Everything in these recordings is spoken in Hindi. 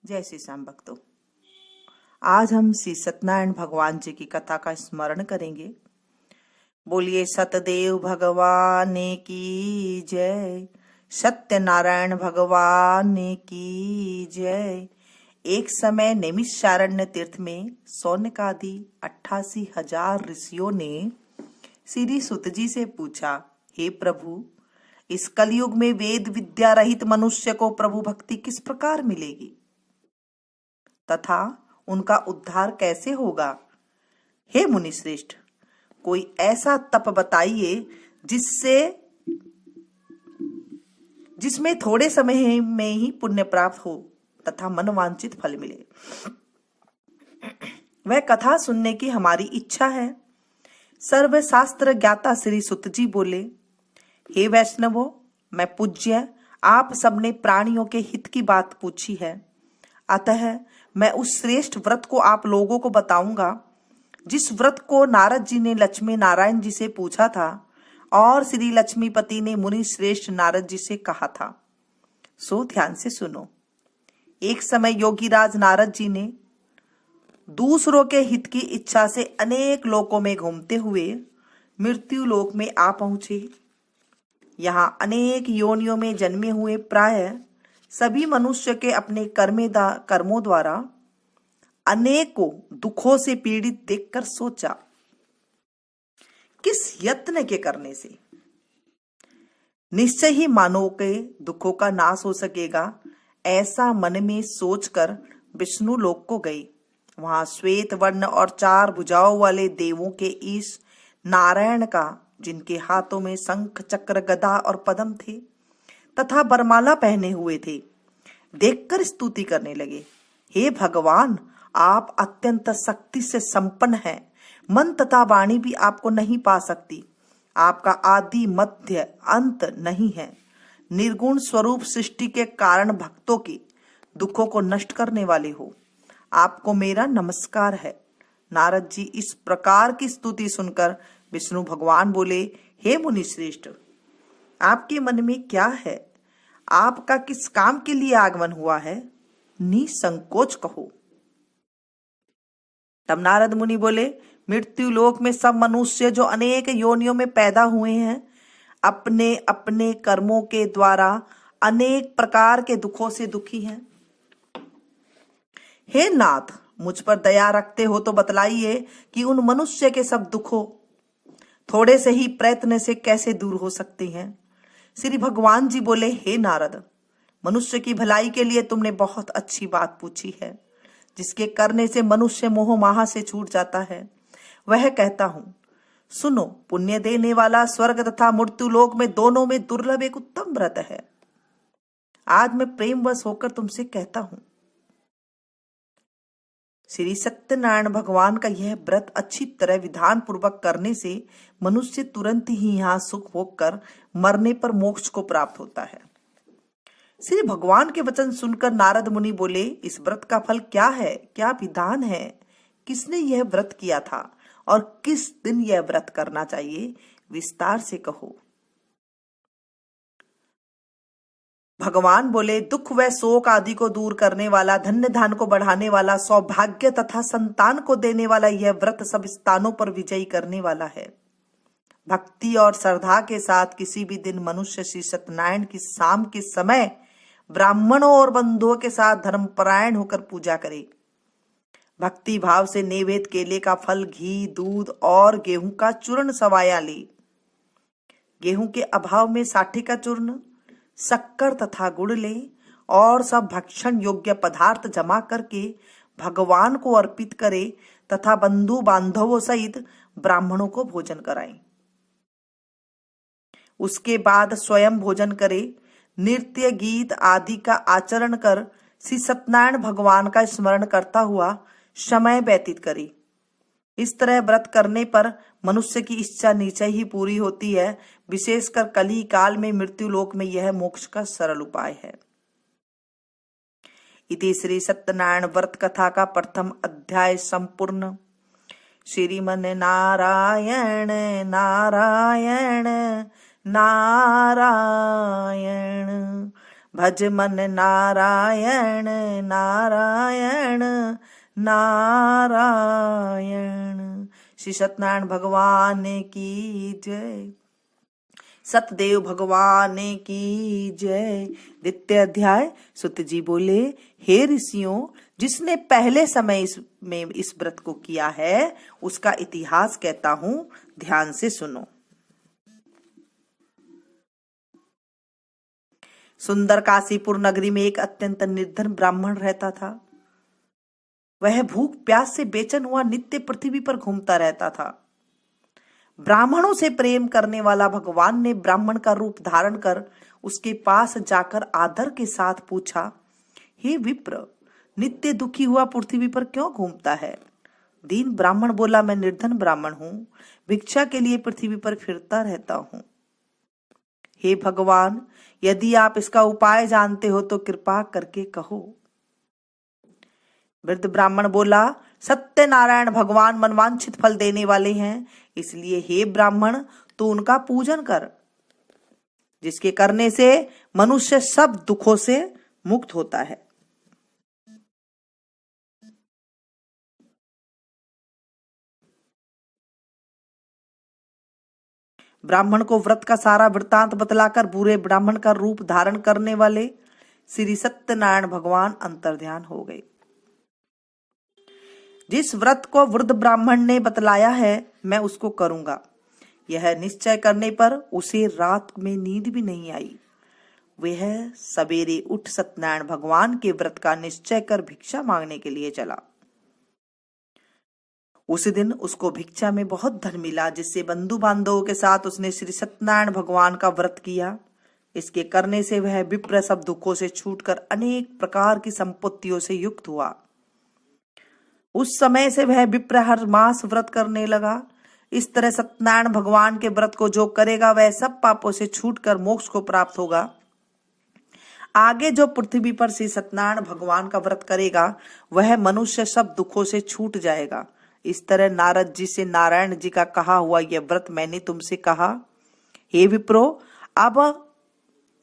जय श्री श्याम भक्तों। आज हम श्री सत्यनारायण भगवान जी की कथा का स्मरण करेंगे। बोलिए सतदेव भगवान की जय, सत्यनारायण भगवान की जय। एक समय नैमिषारण्य तीर्थ में सौनकादि 88,000 ऋषियों ने श्री सुत जी से पूछा, हे प्रभु, इस कलयुग में वेद विद्या रहित मनुष्य को प्रभु भक्ति किस प्रकार मिलेगी तथा उनका उद्धार कैसे होगा। हे मुनि श्रेष्ठ, कोई ऐसा तप बताइए जिसमें थोड़े समय में ही पुण्य प्राप्त हो तथा मनवांछित फल मिले। वह कथा सुनने की हमारी इच्छा है। सर्वशास्त्र ज्ञाता श्री सुत जी बोले, हे वैष्णवों, मैं पूज्य आप सबने प्राणियों के हित की बात पूछी है, अतः मैं उस श्रेष्ठ व्रत को आप लोगों को बताऊंगा जिस व्रत को नारद जी ने लक्ष्मी नारायण जी से पूछा था और श्री लक्ष्मीपति ने मुनि श्रेष्ठ नारद जी से कहा था। सो ध्यान से सुनो। एक समय योगीराज नारद जी ने दूसरों के हित की इच्छा से अनेक लोकों में घूमते हुए मृत्यु लोक में आ पहुंचे। यहाँ अनेक योनियों में जन्मे हुए प्राय सभी मनुष्य के अपने कर्मों द्वारा अनेकों दुखों से पीड़ित देखकर सोचा, किस यत्न के करने से निश्चय ही मानव के दुखों का नाश हो सकेगा। ऐसा मन में सोचकर विष्णु लोक को गई। वहां श्वेत वर्ण और 4 भुजाओं वाले देवों के ईश नारायण का, जिनके हाथों में शंख चक्र गदा और पद्म थे तथा बरमाला पहने हुए थे, देखकर स्तुति करने लगे। हे भगवान, आप अत्यंत शक्ति से संपन्न हैं। मन तथा वाणी भी आपको नहीं पा सकती। आपका आदि मध्य अंत नहीं है। निर्गुण स्वरूप सृष्टि के कारण भक्तों के दुखों को नष्ट करने वाले हो। आपको मेरा नमस्कार है। नारद जी इस प्रकार की स्तुति सुनकर विष्णु भगवान बोले, हे मुनि श्रेष्ठ, आपके मन में क्या है? आपका किस काम के लिए आगमन हुआ है? निसंकोच कहो। तब नारद मुनि बोले, मृत्यु लोक में सब मनुष्य जो अनेक योनियों में पैदा हुए हैं, अपने अपने कर्मों के द्वारा अनेक प्रकार के दुखों से दुखी हैं। हे नाथ, मुझ पर दया रखते हो तो बतलाइए कि उन मनुष्य के सब दुखों थोड़े से ही प्रयत्न से कैसे दूर हो सकते हैं। श्री भगवान जी बोले, हे नारद, मनुष्य की भलाई के लिए तुमने बहुत अच्छी बात पूछी है। जिसके करने से मनुष्य मोह माह से छूट जाता है, वह कहता हूं। सुनो, पुण्य देने वाला स्वर्ग तथा मृत्यु लोक में दोनों में दुर्लभ एक उत्तम व्रत है। आज मैं प्रेमवश होकर तुमसे कहता हूं। श्री सत्यनारायण भगवान का यह व्रत अच्छी तरह विधान पूर्वक करने से मनुष्य तुरंत ही यहाँ सुख भोग कर मरने पर मोक्ष को प्राप्त होता है। श्री भगवान के वचन सुनकर नारद मुनि बोले, इस व्रत का फल क्या है? क्या विधान है? किसने यह व्रत किया था और किस दिन यह व्रत करना चाहिए? विस्तार से कहो। भगवान बोले, दुख व शोक आदि को दूर करने वाला, धन्य धान को बढ़ाने वाला, सौभाग्य तथा संतान को देने वाला यह व्रत सब स्थानों पर विजयी करने वाला है। भक्ति और श्रद्धा के साथ किसी भी दिन मनुष्य श्री सत्यनारायण की शाम के समय ब्राह्मणों और बंधुओं के साथ धर्मपरायण होकर पूजा करे। भक्ति भाव से नैवेद्य केले का फल, घी, दूध और गेहूं का चूर्ण सवाया ले। गेहूं के अभाव में साठी का चूर्ण, शक्कर तथा गुड़ ले और सब भक्षण योग्य पदार्थ जमा करके भगवान को अर्पित करे तथा बंधु बांधवों सहित ब्राह्मणों को भोजन कराएं। उसके बाद स्वयं भोजन करे। नृत्य गीत आदि का आचरण कर श्री सत्यनारायण भगवान का स्मरण करता हुआ समय व्यतीत करे। इस तरह व्रत करने पर मनुष्य की इच्छा निश्चय ही पूरी होती है। विशेषकर कली काल में मृत्यु लोक में यह मोक्ष का सरल उपाय है। इति श्री सत्यनारायण व्रत कथा का प्रथम अध्याय संपूर्ण। श्रीमन नारायण नारायण नारायण। भज मन नारायण नारायण नारायण। श्री सत्यनारायण भगवान की जय, सतदेव भगवान की जय। द्वितीय अध्याय। सुत जी बोले, हे ऋषियों, जिसने पहले समय में इस व्रत को किया है उसका इतिहास कहता हूं, ध्यान से सुनो। सुंदर काशीपुर नगरी में एक अत्यंत निर्धन ब्राह्मण रहता था। वह भूख प्यास से बेचैन हुआ नित्य पृथ्वी पर घूमता रहता था। ब्राह्मणों से प्रेम करने वाला भगवान ने ब्राह्मण का रूप धारण कर उसके पास जाकर आदर के साथ पूछा, हे विप्र, नित्य दुखी हुआ पृथ्वी पर क्यों घूमता है? दीन ब्राह्मण बोला, मैं निर्धन ब्राह्मण हूं, भिक्षा के लिए पृथ्वी पर फिरता रहता हूं। हे भगवान, यदि आप इसका उपाय जानते हो तो कृपा करके कहो। वृद्ध ब्राह्मण बोला, सत्यनारायण भगवान मनवांछित फल देने वाले हैं, इसलिए हे ब्राह्मण तू उनका पूजन कर, जिसके करने से मनुष्य सब दुखों से मुक्त होता है। ब्राह्मण को व्रत का सारा वृत्तांत बतलाकर बुरे ब्राह्मण का रूप धारण करने वाले श्री सत्यनारायण भगवान अंतर्ध्यान हो गए। जिस व्रत को वृद्ध ब्राह्मण ने बतलाया है मैं उसको करूंगा, यह निश्चय करने पर उसे रात में नींद भी नहीं आई। वह सवेरे उठ सत्यनारायण भगवान के व्रत का निश्चय कर भिक्षा मांगने के लिए चला। उस दिन उसको भिक्षा में बहुत धन मिला, जिससे बंधु बांधवों के साथ उसने श्री सत्यनारायण भगवान का व्रत किया। इसके करने से वह विप्र सब दुखों से छूटकर अनेक प्रकार की संपत्तियों से युक्त हुआ। उस समय से वह विप्र हर मास व्रत करने लगा। इस तरह सत्यनारायण भगवान के व्रत को जो करेगा वह सब पापों से छूटकर मोक्ष को प्राप्त होगा। आगे जो पृथ्वी पर श्री सत्यनारायण भगवान का व्रत करेगा वह मनुष्य सब दुखों से छूट जाएगा। इस तरह नारद जी से नारायण जी का कहा हुआ यह व्रत मैंने तुमसे कहा। हे विप्रो, अब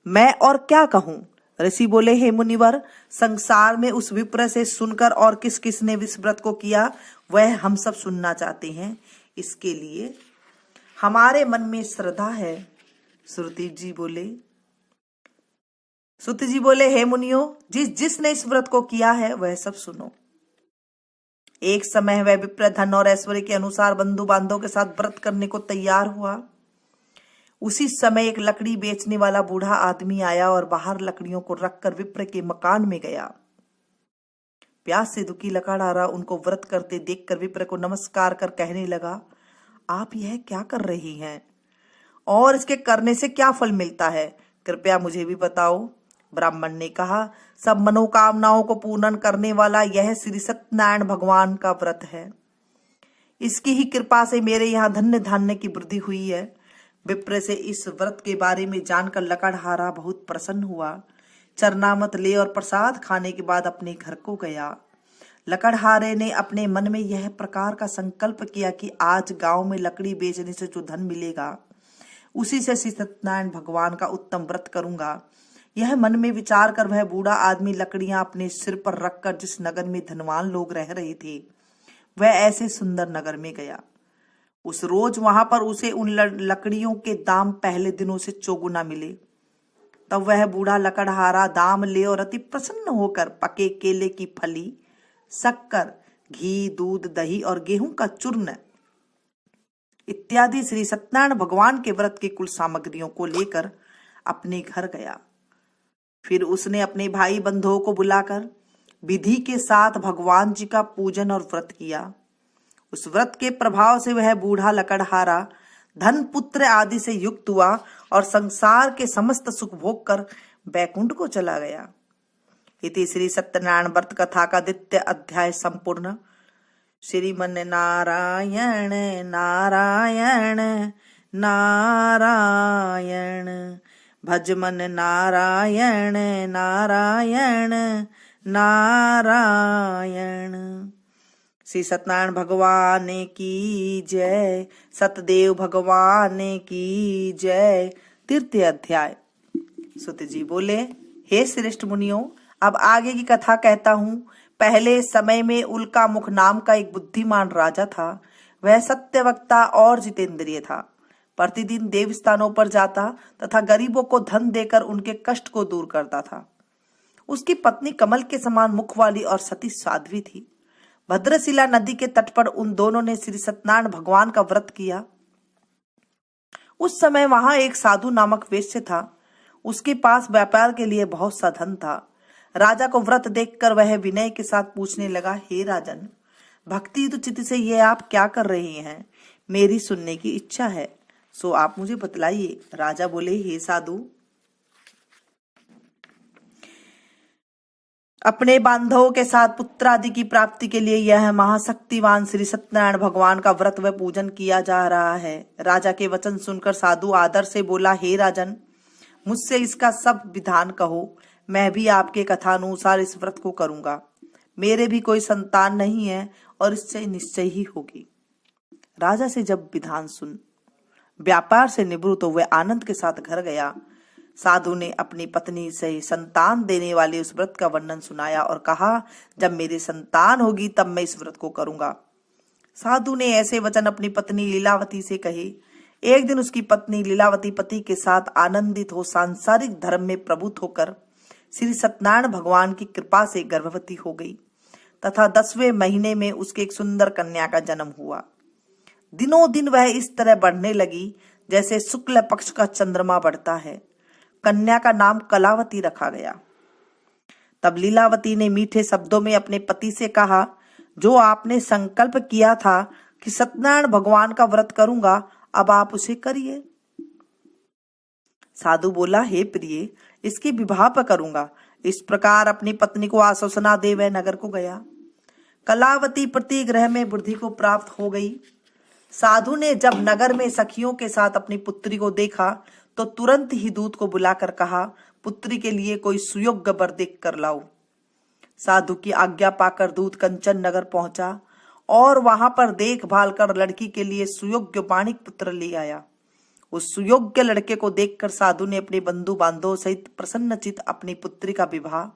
मैं और क्या कहूं? ऋषि बोले, हे मुनिवर, संसार में उस विप्र से सुनकर और किस किस ने इस व्रत को किया वह हम सब सुनना चाहते हैं। इसके लिए हमारे मन में श्रद्धा है। सुत जी बोले, हे मुनियों, जिसने इस व्रत को किया है वह सब सुनो। एक समय वह विप्र धन और ऐश्वर्य के अनुसार बंधु बांधवों के साथ व्रत करने को तैयार हुआ। उसी समय एक लकड़ी बेचने वाला बूढ़ा आदमी आया और बाहर लकड़ियों को रखकर विप्र के मकान में गया। प्यास से दुखी लकड़हारा उनको व्रत करते देखकर विप्र को नमस्कार कर कहने लगा, आप यह क्या कर रही हैं और इसके करने से क्या फल मिलता है? कृपया मुझे भी बताओ। ब्राह्मण ने कहा, सब मनोकामनाओं को पूर्ण करने वाला यह श्री सत्यनारायण भगवान का व्रत है। इसकी ही कृपा से मेरे यहाँ धन्य धान्य की वृद्धि हुई है। विप्र से इस व्रत के बारे में जानकर लकड़हारा बहुत प्रसन्न हुआ। चरनामत ले और प्रसाद खाने के बाद अपने घर को गया। लकड़हारे ने अपने मन में यह प्रकार का संकल्प किया कि आज गांव में लकड़ी बेचने से जो धन मिलेगा उसी से श्री सत्यनारायण भगवान का उत्तम व्रत करूंगा। यह मन में विचार कर वह बूढ़ा आदमी लकड़ियां अपने सिर पर रखकर जिस नगर में धनवान लोग रह रहे थे वह ऐसे सुंदर नगर में गया। उस रोज वहां पर उसे उन लकड़ियों के दाम पहले दिनों से चौगुना मिले। तब वह बूढ़ा लकड़हारा दाम ले और अति प्रसन्न होकर पके केले की फली, शक्कर, घी, दूध, दही और गेहूं का चूर्ण इत्यादि श्री सत्यनारायण भगवान के व्रत की कुल सामग्रियों को लेकर अपने घर गया। फिर उसने अपने भाई बंधुओं को बुलाकर विधि के साथ भगवान जी का पूजन और व्रत किया। उस व्रत के प्रभाव से वह बूढ़ा लकड़हारा धन, पुत्र आदि से युक्त हुआ और संसार के समस्त सुख भोग कर बैकुंठ को चला गया। इति श्री सत्यनारायण व्रत कथा का द्वितीय अध्याय संपूर्ण। श्रीमन नारायण नारायण नारायण, भज मन नारायण नारायण नारायण। श्री सत्यनारायण भगवान की जय, सतदेव भगवान की जय। तृतीय अध्याय। सुत जी बोले, हे श्रेष्ठ मुनियों, अब आगे की कथा कहता हूँ। पहले समय में उल्का मुख नाम का एक बुद्धिमान राजा था। वह सत्यवक्ता और जितेंद्रिय था। प्रतिदिन देवस्थानों पर जाता तथा गरीबों को धन देकर उनके कष्ट को दूर करता था। उसकी पत्नी कमल के समान मुख वाली और सती साध्वी थी। भद्रशिला नदी के तट पर उन दोनों ने श्री सत्यनारायण भगवान का व्रत किया। उस समय वहां एक साधु नामक वेश्य था। उसके पास व्यापार के लिए बहुत सा धन था। राजा को व्रत देखकर वह विनय के साथ पूछने लगा, हे राजन, भक्ति तो चित्त से ये आप क्या कर रहे हैं? मेरी सुनने की इच्छा है, सो आप मुझे बतलाइए। राजा बोले, हे साधु, अपने बांधवों के साथ पुत्र आदि की प्राप्ति के लिए यह महाशक्तिवान श्री सत्यनारायण भगवान का व्रत व पूजन किया जा रहा है। राजा के वचन सुनकर साधु आदर से बोला, हे राजन, मुझसे इसका सब विधान कहो। मैं भी आपके कथानुसार इस व्रत को करूंगा। मेरे भी कोई संतान नहीं है और इससे निश्चय ही होगी। राजा से जब विधान सुन व्यापार से निवृत्त तो वह आनंद के साथ घर गया। साधु ने अपनी पत्नी से संतान देने वाले उस व्रत का वर्णन सुनाया और कहा, जब मेरी संतान होगी तब मैं इस व्रत को करूंगा। साधु ने ऐसे वचन अपनी पत्नी लीलावती से कहे। एक दिन उसकी पत्नी लीलावती पति के साथ आनंदित हो सांसारिक धर्म में प्रभुत्व होकर श्री सत्यनारायण भगवान की कृपा से गर्भवती हो गई तथा 10वें महीने में उसके एक सुंदर कन्या का जन्म हुआ। दिनों दिन वह इस तरह बढ़ने लगी जैसे शुक्ल पक्ष का चंद्रमा बढ़ता है। कन्या का नाम कलावती रखा गया। तब लीलावती ने मीठे शब्दों में अपने पति से कहा, जो आपने संकल्प किया था कि सत्यनारायण भगवान का व्रत करूंगा, अब आप उसे करिए। साधु बोला, हे प्रिय, इसके विवाह पर करूंगा। इस प्रकार अपनी पत्नी को आश्वासना दे वह नगर को गया। कलावती प्रति ग्रह में वृद्धि को प्राप्त हो गई। साधु ने जब नगर में सखियों के साथ अपनी पुत्री को देखा तो तुरंत ही दूत को बुलाकर कहा, पुत्री के लिए कोई सुयोग्य वर देख कर लाओ। साधु की आज्ञा पाकर दूत कंचन नगर पहुंचा और वहां पर देखभाल कर लड़की के लिए सुयोग्य बाणिक पुत्र ले आया। उस सुयोग्य लड़के को देखकर साधु ने अपने बंधु बांधवों सहित प्रसन्नचित अपनी पुत्री का विवाह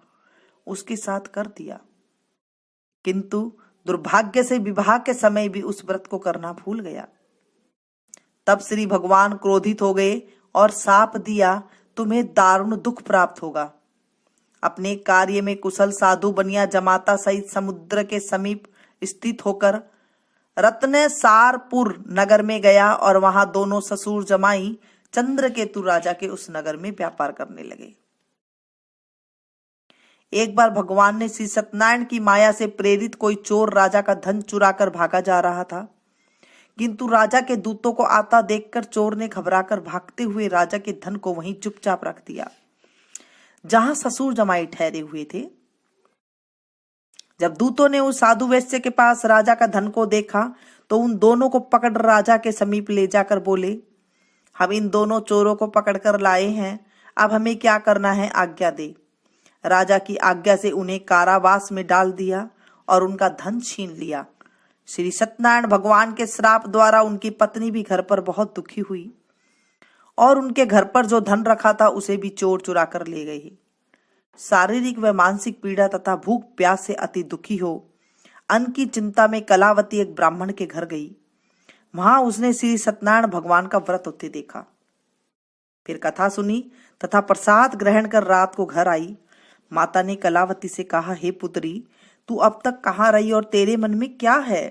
उसके साथ कर दिया। किंतु दुर्भाग्य से विवाह के समय भी उस व्रत को करना भूल गया। तब श्री भगवान क्रोधित हो गए और शाप दिया, तुम्हें दारुण दुख प्राप्त होगा। अपने कार्य में कुशल साधु बनिया जमाता सहित समुद्र के समीप स्थित होकर रत्नसारपुर नगर में गया और वहां दोनों ससुर जमाई चंद्रकेतु राजा के उस नगर में व्यापार करने लगे। एक बार भगवान ने श्री सत्यनारायण की माया से प्रेरित कोई चोर राजा का धन चुरा कर भागा जा रहा था, किंतु राजा के दूतों को आता देखकर चोर ने घबराकर भागते हुए राजा के धन को वहीं चुपचाप रख दिया जहां ससुर जमाई ठहरे हुए थे। जब दूतों ने उस साधु वैश्य के पास राजा का धन को देखा तो उन दोनों को पकड़ राजा के समीप ले जाकर बोले, हम इन दोनों चोरों को पकड़कर लाए हैं, अब हमें क्या करना है, आज्ञा दे। राजा की आज्ञा से उन्हें कारावास में डाल दिया और उनका धन छीन लिया। श्री सत्यनारायण भगवान के श्राप द्वारा उनकी पत्नी भी घर पर बहुत दुखी हुई और उनके घर पर जो धन रखा था उसे भी चोर चुरा कर ले गए। शारीरिक व मानसिक पीड़ा तथा भूख प्यास से अति दुखी हो अन्न की चिंता में कलावती एक ब्राह्मण के घर गई। वहां उसने श्री सत्यनारायण भगवान का व्रत होते देखा। फिर कथा सुनी तथा प्रसाद ग्रहण कर रात को घर आई। माता ने कलावती से कहा, हे पुत्री, तू अब तक कहाँ रही और तेरे मन में क्या है?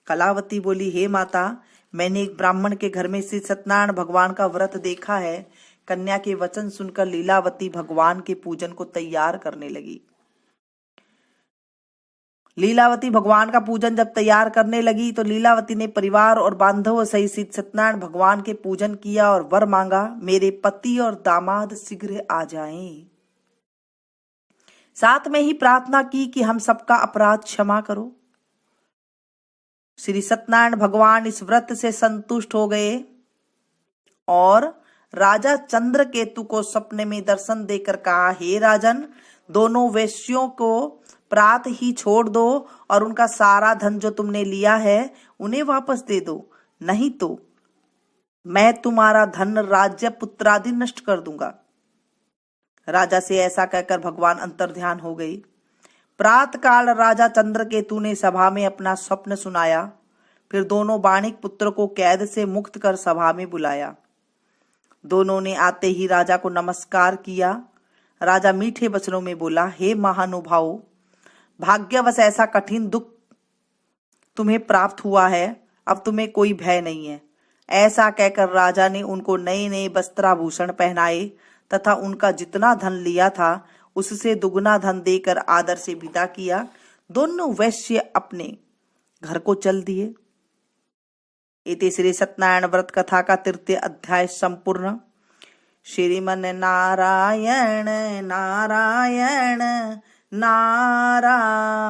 कलावती बोली, हे माता, मैंने एक ब्राह्मण के घर में श्री सत्यनारायण भगवान का व्रत देखा है। कन्या के वचन सुनकर लीलावती भगवान के पूजन को तैयार करने लगी। लीलावती भगवान का पूजन जब तैयार करने लगी तो लीलावती ने परिवार और बांधवों सहित श्री सत्यनारायण भगवान के पूजन किया और वर मांगा, मेरे पति और दामाद शीघ्र आ जाएं। साथ में ही प्रार्थना की कि हम सबका अपराध क्षमा करो। श्री सत्यनारायण भगवान इस व्रत से संतुष्ट हो गए और राजा चंद्रकेतु को सपने में दर्शन देकर कहा, हे राजन, दोनों वेश्यों को प्रात ही छोड़ दो और उनका सारा धन जो तुमने लिया है उन्हें वापस दे दो, नहीं तो मैं तुम्हारा धन, राज्य, पुत्रादि नष्ट कर दूंगा। राजा से ऐसा कहकर भगवान अंतर्ध्यान हो गए। प्रातःकाल राजा चंद्रकेतु ने सभा में अपना स्वप्न सुनाया। फिर दोनों बाणिक पुत्र को कैद से मुक्त कर सभा में बुलाया। दोनों ने आते ही राजा को नमस्कार किया। राजा मीठे वचनों में बोला, हे महानुभाव, भाग्यवश ऐसा कठिन दुख तुम्हें प्राप्त हुआ है, अब तुम्हें कोई भय नहीं है। ऐसा कहकर राजा ने उनको नए नए वस्त्राभूषण पहनाए तथा उनका जितना धन लिया था उससे दुगना धन देकर आदर से विदा किया। दोनों वैश्य अपने घर को चल दिए। इति श्री सत्यनारायण व्रत कथा का 3 अध्याय संपूर्ण। श्रीमन नारायण नारायण नारायण,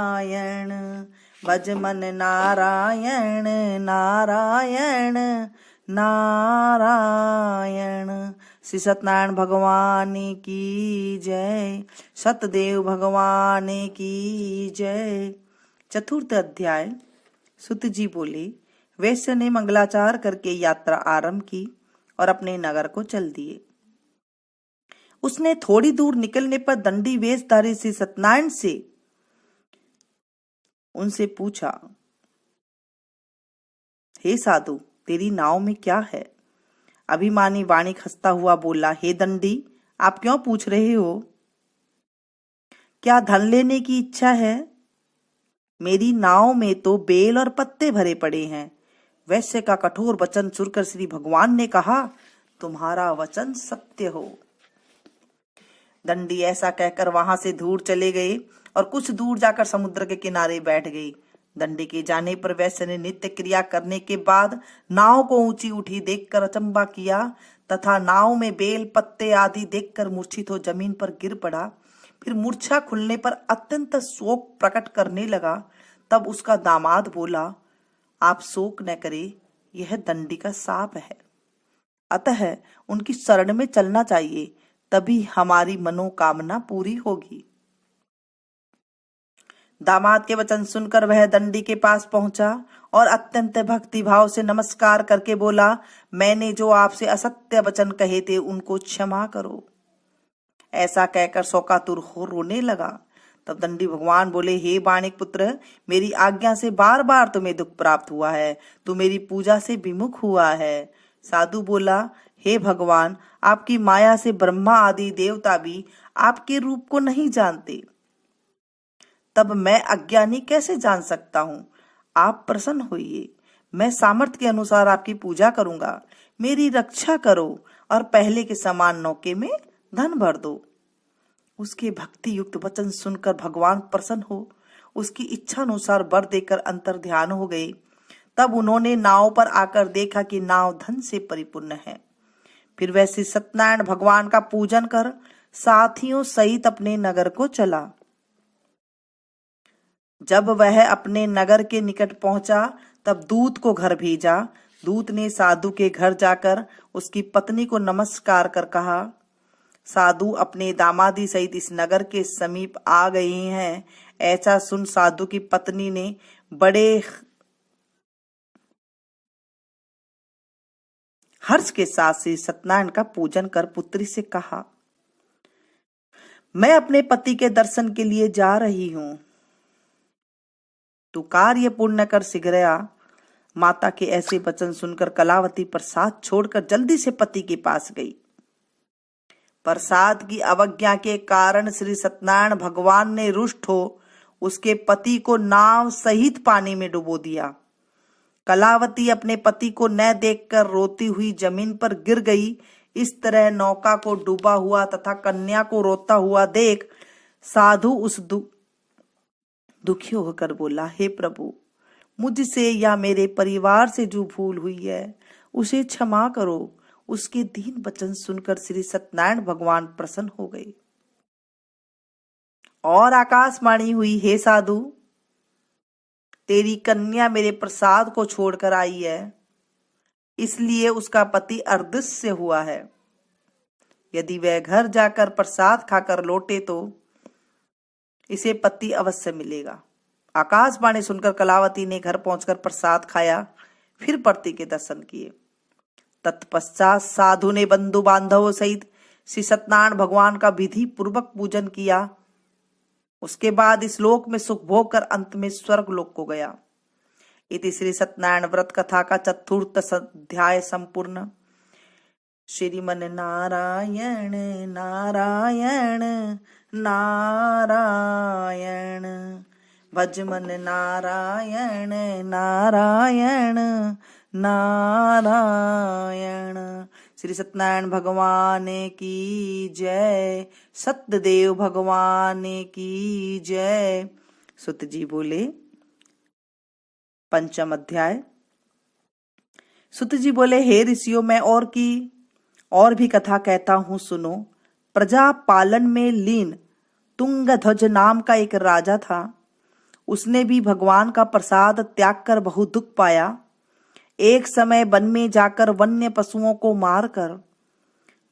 भज मन नारायण नारायण नारायण। श्री सत्यनारायण भगवान की जय, सतदेव भगवान की जय। 4 अध्याय। सुत जी बोले, वैश्य ने मंगलाचार करके यात्रा आरंभ की और अपने नगर को चल दिए। उसने थोड़ी दूर निकलने पर दंडी वेशधारी श्री सत्यनारायण से उनसे पूछा, हे साधु, तेरी नाव में क्या है? अभिमानी वाणिक हंसता हुआ बोला, हे दंडी, आप क्यों पूछ रहे हो? क्या धन लेने की इच्छा है? मेरी नाव में तो बेल और पत्ते भरे पड़े हैं। वैश्य का कठोर वचन सुनकर श्री भगवान ने कहा, तुम्हारा वचन सत्य हो। दंडी ऐसा कहकर वहां से दूर चले गए और कुछ दूर जाकर समुद्र के किनारे बैठ गई। दंडी के जाने पर वैश्य ने नित्य क्रिया करने के बाद नाव को ऊंची उठी देखकर अचंबा किया तथा नाव में बेल पत्ते आदि देखकर मूर्छित हो जमीन पर गिर पड़ा। फिर मूर्छा खुलने पर अत्यंत शोक प्रकट करने लगा। तब उसका दामाद बोला, आप शोक न करें, यह दंडी का शाप है, अतः उनकी शरण में चलना चाहिए, तभी हमारी मनोकामना पूरी होगी। दामाद के वचन सुनकर वह दंडी के पास पहुंचा और अत्यंत भक्ति भाव से नमस्कार करके बोला, मैंने जो आपसे असत्य वचन कहे थे उनको क्षमा करो। ऐसा कहकर शोकातुर हो रोने लगा। तब दंडी भगवान बोले, हे बाणिक पुत्र, मेरी आज्ञा से बार बार तुम्हें दुख प्राप्त हुआ है, तू मेरी पूजा से विमुख हुआ है। साधु बोला, हे भगवान, आपकी माया से ब्रह्मा आदि देवता भी आपके रूप को नहीं जानते, तब मैं अज्ञानी कैसे जान सकता हूँ? आप प्रसन्न होइए, मैं सामर्थ्य के अनुसार आपकी पूजा करूंगा। मेरी रक्षा करो और पहले के समान नौके में धन भर दो। उसके भक्ति युक्त वचन सुनकर भगवान प्रसन्न हो उसकी इच्छा अनुसार वर देकर अंतर्ध्यान हो गए। तब उन्होंने नाव पर आकर देखा कि नाव धन से परिपूर्ण है। फिर वह श्री सत्यनारायण भगवान का पूजन कर साथियों सहित अपने नगर को चला। जब वह अपने नगर के निकट पहुंचा तब दूत को घर भेजा। दूत ने साधु के घर जाकर उसकी पत्नी को नमस्कार कर कहा, साधु अपने दामादी सहित इस नगर के समीप आ गए हैं। ऐसा सुन साधु की पत्नी ने बड़े हर्ष के साथ श्री सत्यनारायण का पूजन कर पुत्री से कहा, मैं अपने पति के दर्शन के लिए जा रही हूं, तू कार्य पूर्ण कर शीघ्र आ। माता के ऐसे वचन सुनकर कलावती प्रसाद छोड़कर जल्दी से पति के पास गई। प्रसाद की अवज्ञा के कारण श्री सत्यनारायण भगवान ने रुष्ट हो उसके पति को नाव सहित पानी में डुबो दिया। कलावती अपने पति को न देखकर रोती हुई जमीन पर गिर गई। इस तरह नौका को डूबा हुआ तथा कन्या को रोता हुआ देख साधु उस दुखी होकर बोला, हे प्रभु, मुझसे या मेरे परिवार से जो भूल हुई है उसे क्षमा करो। उसके दीन वचन सुनकर श्री सत्यनारायण भगवान प्रसन्न हो गए और आकाशवाणी हुई, हे साधु, तेरी कन्या मेरे प्रसाद को छोड़कर आई है, इसलिए उसका पति अर्दृश्य हुआ है। यदि वह घर जाकर प्रसाद खाकर लौटे तो इसे पति अवश्य मिलेगा। आकाशवाणी सुनकर कलावती ने घर पहुंचकर प्रसाद खाया, फिर पति के दर्शन किए। तत्पश्चात साधु ने बंधु बांधवों सहित श्री सत्यनारायण भगवान का विधि पूर्वक पूजन किया। उसके बाद इस लोक में सुख भोग कर अंत में स्वर्ग लोक को गया। इति श्री सत्यनारायण व्रत कथा का चतुर्थ अध्याय संपूर्ण। श्रीमन नारायण नारायण नारायण, भजमन नारायण नारायण नारायण। श्री सत्यनारायण भगवान की जय, सत्यदेव भगवान की जय। सुत जी बोले। पंचम अध्याय। सुत जी बोले, हे ऋषियों, मैं और भी कथा कहता हूं, सुनो। प्रजा पालन में लीन तुंगध्वज नाम का एक राजा था। उसने भी भगवान का प्रसाद त्याग कर बहुत दुख पाया। एक समय वन में जाकर वन्य पशुओं को मारकर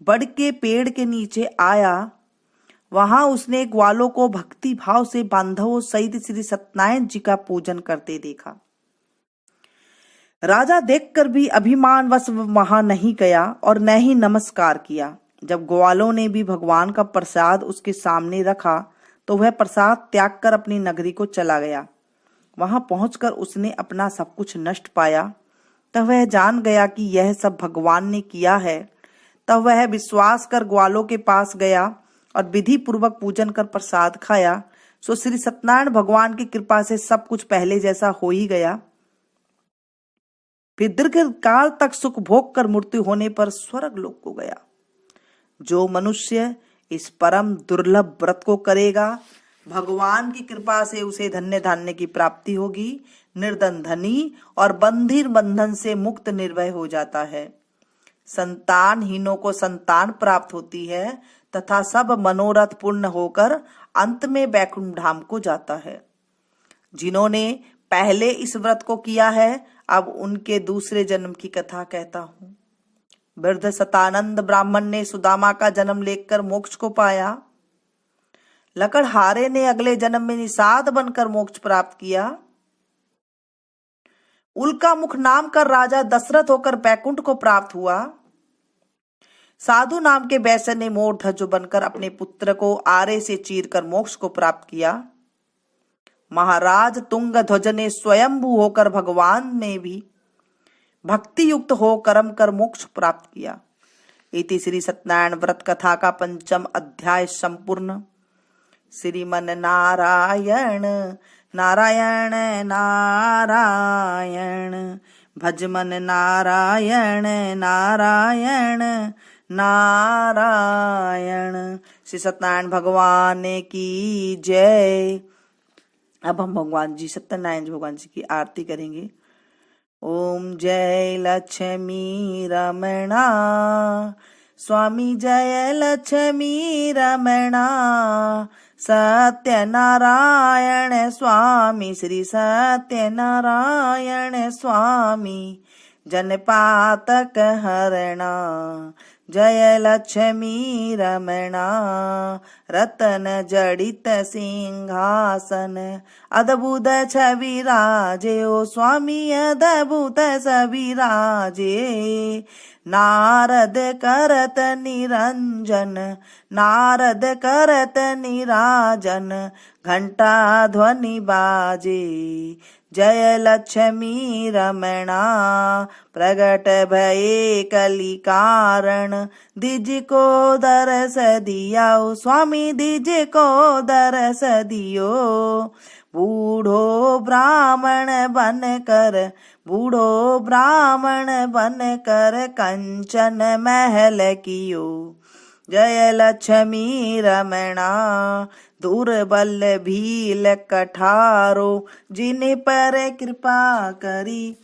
बड़ के पेड़ के नीचे आया। वहां उसने ग्वालों को भक्ति भाव से बांधवों सहित श्री सत्यनारायण जी का पूजन करते देखा। राजा देखकर भी अभिमानवश वहां नहीं गया और न ही नमस्कार किया। जब ग्वालों ने भी भगवान का प्रसाद उसके सामने रखा तो वह प्रसाद त्याग कर अपनी नगरी को चला गया। वहां पहुंचकर उसने अपना सब कुछ नष्ट पाया। तब वह जान गया कि यह सब भगवान ने किया है। तब वह विश्वास कर ग्वालों के पास गया और विधि पूर्वक पूजन कर प्रसाद खाया। सो श्री सत्यनारायण भगवान की कृपा से सब कुछ पहले जैसा हो ही गया। फिर दीर्घ काल तक सुख भोग कर मृत्यु होने पर स्वर्ग लोक को गया। जो मनुष्य इस परम दुर्लभ व्रत को करेगा, भगवान की कृपा से उसे धन्य धान्य की प्राप्ति होगी। निर्धन धनी और बंधीर बंधन से मुक्त निर्भय हो जाता है। संतानहीनों को संतान प्राप्त होती है तथा सब मनोरथ पूर्ण होकर अंत में वैकुंठ धाम को जाता है। जिन्होंने पहले इस व्रत को किया है, अब उनके दूसरे जन्म की कथा कहता हूं। वृद्ध सतानंद ब्राह्मण ने सुदामा का जन्म लेकर मोक्ष को पाया। लकड़हारे ने अगले जन्म में निषाद बनकर मोक्ष प्राप्त किया। उल्का मुख नाम का राजा दशरथ होकर बैकुंठ को प्राप्त हुआ। साधु नाम के वैश्य ने मोरध्वज बनकर अपने पुत्र को आरे से चीरकर मोक्ष को प्राप्त किया। महाराज तुंगध्वज ने स्वयंभू होकर भगवान में भी भक्ति युक्त हो कर्म कर मोक्ष प्राप्त किया। इति श्री सत्यनारायण व्रत कथा का पंचम अध्याय संपूर्ण। श्रीमन नारायण नारायण नारायण, भजमन नारायण नारायण नारायण। श्री सत्यनारायण भगवान की जय। अब हम भगवान जी सत्यनारायण भगवान जी की आरती करेंगे। ओम जय लक्ष्मी रमणा, स्वामी जय लक्ष्मी रमणा, सत्यनारायण स्वामी श्री सत्यनारायण स्वामी, जनपातक हरणा, जय लक्ष्मी रमणा, रतन जड़ित सिंहासन, अद्भुत छवि राजे ओ स्वामी अद्भुत छवि राजे, नारद करत निरंजन, नारद करत निराजन, घंटा ध्वनि बाजे, जय लक्ष्मी रमणा, प्रगट भये कलि कारण, दिज को दरस दिया स्वामी दिज को दरस दियो, बूढ़ो ब्राह्मण बन कर, बूढ़ो ब्राह्मण बन कर कंचन महल कियो, जय लक्ष्मी रमणा, दुर्बल भील कठारो, जिन पर कृपा करी,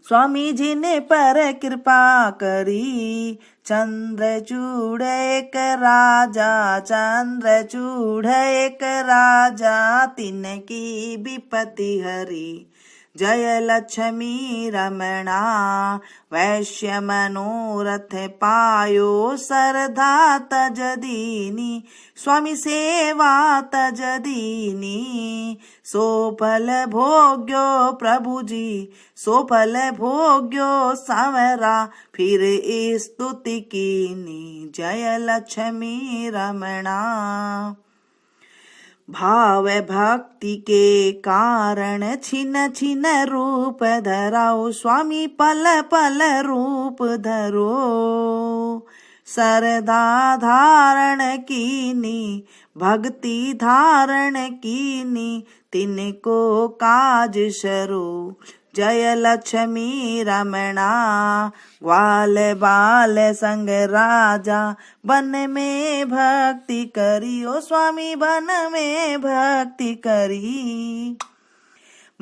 स्वामी जिन पर कृपा करी, चंद्रचूड़ एक राजा, चंद्रचूड़ एक राजा, तिनकी विपत्ति हरी, जय लक्ष्मी रमणा। वैश्य मनोरथ पायो सरधा तज दीनी, स्वामी सेवा तज दीनी। सो फल भोग्यो प्रभु जी, सो फल भोग्यो संवरा, फिर स्तुति कीनी। जय लक्ष्मी रमणा। भाव भक्ति के कारण छिन छिन रूप धराओ, स्वामी पल पल रूप धरो। सरदा धारण कीनी, भक्ति धारण कीनी, तिनको काज शरू। जय लक्ष्मी रमणा। ग्वाल बाल संग राजा, वन में भक्ति करी, ओ स्वामी वन में भक्ति करी।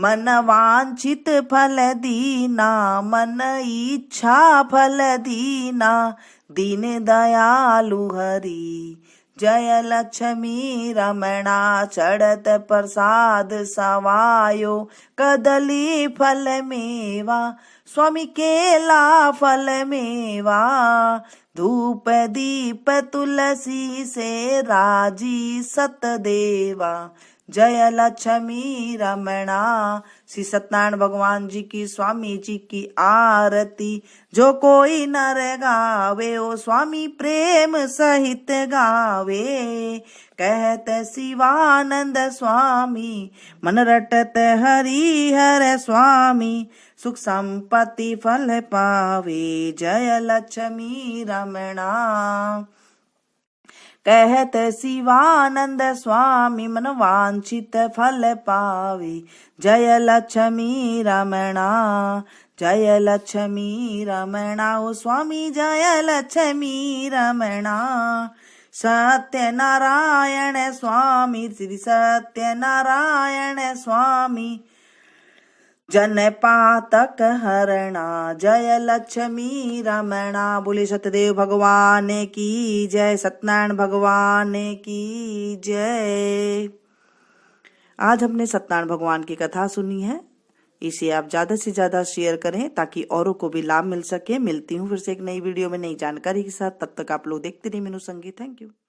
मन वांछित फल दीना, मन इच्छा फल दीना, दीन दयालु हरि। जय लक्ष्मी रमणा। चढ़त प्रसाद सवायो, कदली फल मेवा, स्वामी केला फल मेवा। धूप दीप तुलसी से राजी सतदेवा। जय लक्ष्मी रमणा। श्री सत्यनारायण भगवान जी की, स्वामी जी की आरती जो कोई नर गावे, ओ स्वामी प्रेम सहित गावे। कहत शिवानंद स्वामी, मन रटत हरि हर स्वामी, सुख संपत्ति फल पावे। जय लक्ष्मी रमणा। कहत शिवानंद स्वामी, मन वांछित फल पावे। जय लक्ष्मी रमणा। जय लक्ष्मी रमणा, ओ स्वामी जय लक्ष्मी रमणा। सत्यनारायण स्वामी, श्री सत्यनारायण स्वामी, जन पातक हरणा। जय लक्ष्मी रमणा। बोले सतदेव भगवान की जय, सत्यनारायण भगवान की जय। आज हमने सत्यनारायण भगवान की कथा सुनी है। इसे आप ज्यादा से ज्यादा शेयर करें ताकि औरों को भी लाभ मिल सके। मिलती हूँ फिर से एक नई वीडियो में नई जानकारी के साथ। तब तक आप लोग देखते रहिए मीनू संगीत। Thank you.